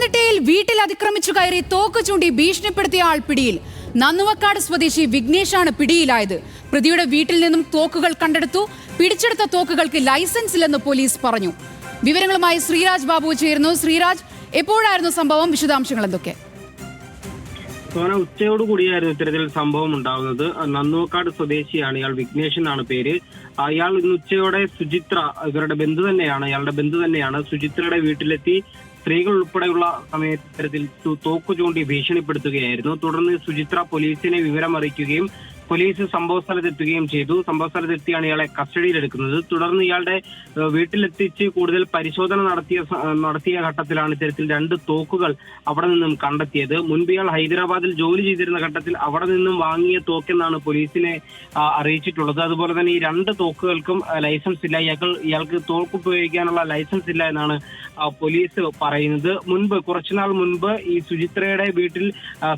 പത്തനംതിട്ടയിൽ വീട്ടിൽ അതിക്രമിച്ചു കയറി തോക്ക് ചൂണ്ടി ഭീഷണിപ്പെടുത്തിയ ആൾ പിടിയിൽ. നന്നുവക്കാട് സ്വദേശി വിഘ്നേഷാണ് പിടിയിലായത്. പ്രതിയുടെ വീട്ടിൽ നിന്നും തോക്കുകൾ കണ്ടെടുത്തു. പിടിച്ചെടുത്ത തോക്കുകൾക്ക് ലൈസൻസ് ഇല്ലെന്ന് പോലീസ് പറഞ്ഞു. വിവരങ്ങളുമായി ശ്രീരാജ് ബാബു ചേരുന്നു. ശ്രീരാജ്, എപ്പോഴായിരുന്നു സംഭവം? വിശദാംശങ്ങൾ എന്തൊക്കെ? ഉച്ചയോടുകൂടിയായിരുന്നു ഇത്തരത്തിൽ സംഭവം ഉണ്ടാകുന്നത്. നന്നുവക്കാട് സ്വദേശിയാണ് ഇയാൾ. വിഘ്നേഷ് എന്നാണ് പേര്. അയാൾ ഇന്ന് ഉച്ചയോടെ സുചിത്ര, ഇവരുടെ ബന്ധു തന്നെയാണ്, ഇയാളുടെ ബന്ധു തന്നെയാണ്, സുചിത്രയുടെ വീട്ടിലെത്തി സ്ത്രീകൾ ഉൾപ്പെടെയുള്ള സമയത്ത് ഇത്തരത്തിൽ തോക്ക് ചൂണ്ടി ഭീഷണിപ്പെടുത്തുകയായിരുന്നു. തുടർന്ന് സുചിത്ര പോലീസിനെ വിവരം അറിയിക്കുകയും പോലീസ് സംഭവ സ്ഥലത്തെത്തുകയും ചെയ്തു. സംഭവ സ്ഥലത്തെത്തിയാണ് ഇയാളെ കസ്റ്റഡിയിലെടുക്കുന്നത്. തുടർന്ന് ഇയാളുടെ വീട്ടിലെത്തിച്ച് കൂടുതൽ പരിശോധന നടത്തിയ ഘട്ടത്തിലാണ് ഇത്തരത്തിൽ 2 തോക്കുകൾ അവിടെ നിന്നും കണ്ടെത്തിയത്. മുൻപ് ഇയാൾ ഹൈദരാബാദിൽ ജോലി ചെയ്തിരുന്ന ഘട്ടത്തിൽ അവിടെ നിന്നും വാങ്ങിയ തോക്കെന്നാണ് പോലീസിനെ അറിയിച്ചിട്ടുള്ളത്. അതുപോലെ തന്നെ ഈ 2 തോക്കുകൾക്കും ലൈസൻസ് ഇല്ല. ഇയാൾക്ക് തോക്ക് ഉപയോഗിക്കാനുള്ള ലൈസൻസ് ഇല്ല എന്നാണ് പോലീസ് പറയുന്നത്. കുറച്ചുനാൾ മുൻപ് ഈ സുചിത്രയുടെ വീട്ടിൽ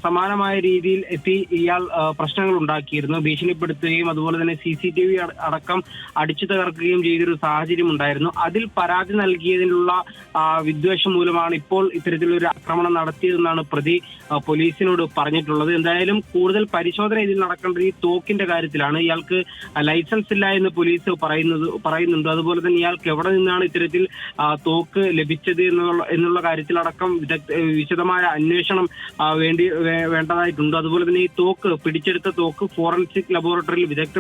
സമാനമായ രീതിയിൽ എത്തി ഇയാൾ പ്രശ്നങ്ങൾ ഉണ്ടാക്കി, ഭീഷണിപ്പെടുത്തുകയും അതുപോലെ തന്നെ CCTV അടക്കം അടിച്ചു തകർക്കുകയും ചെയ്തൊരു സാഹചര്യം ഉണ്ടായിരുന്നു. അതിൽ പരാതി നൽകിയതിനുള്ള വിദ്വേഷം മൂലമാണ് ഇപ്പോൾ ഇത്തരത്തിലൊരു ആക്രമണം നടത്തിയതെന്നാണ് പ്രതി പോലീസിനോട് പറഞ്ഞിട്ടുള്ളത്. എന്തായാലും കൂടുതൽ പരിശോധന ഇതിൽ നടക്കേണ്ടത് ഈ തോക്കിന്റെ കാര്യത്തിലാണ്. ഇയാൾക്ക് ലൈസൻസ് ഇല്ല എന്ന് പോലീസ് പറയുന്നുണ്ട്. അതുപോലെ തന്നെ ഇയാൾക്ക് എവിടെ നിന്നാണ് ഇത്തരത്തിൽ തോക്ക് ലഭിച്ചത് എന്നുള്ള കാര്യത്തിലടക്കം വിശദമായ അന്വേഷണം വേണ്ടതായിട്ടുണ്ട്. അതുപോലെ തന്നെ ഈ പിടിച്ചെടുത്ത തോക്ക് ഫോറൻസിക് ലബോറട്ടറിയിൽ വിദഗ്ധ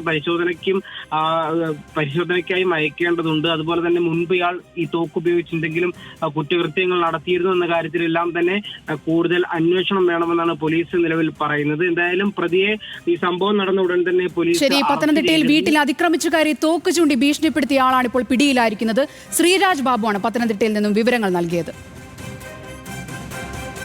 പരിശോധനയ്ക്കായി അയക്കേണ്ടതുണ്ട്. അതുപോലെ തന്നെ മുൻപ് ഇയാൾ ഈ തോക്ക് ഉപയോഗിച്ച് എന്തെങ്കിലും കുറ്റകൃത്യങ്ങൾ നടത്തിയിരുന്നു എന്ന കാര്യത്തിലെല്ലാം തന്നെ കൂടുതൽ അന്വേഷണം വേണമെന്നാണ് പോലീസ് നിലവിൽ പറയുന്നത്. എന്തായാലും പ്രതിയെ ഈ സംഭവം നടന്ന ഉടൻ തന്നെ പോലീസ് പത്തനംതിട്ടയിൽ വീട്ടിൽ അതിക്രമിച്ചു കയറി തോക്ക് ചൂണ്ടി ഭീഷണിപ്പെടുത്തിയ ആളാണ് ഇപ്പോൾ പിടിയിലായിരിക്കുന്നത്. ശ്രീരാജ് ബാബുവാണ് പത്തനംതിട്ടയിൽ നിന്നും വിവരങ്ങൾ നൽകിയത്.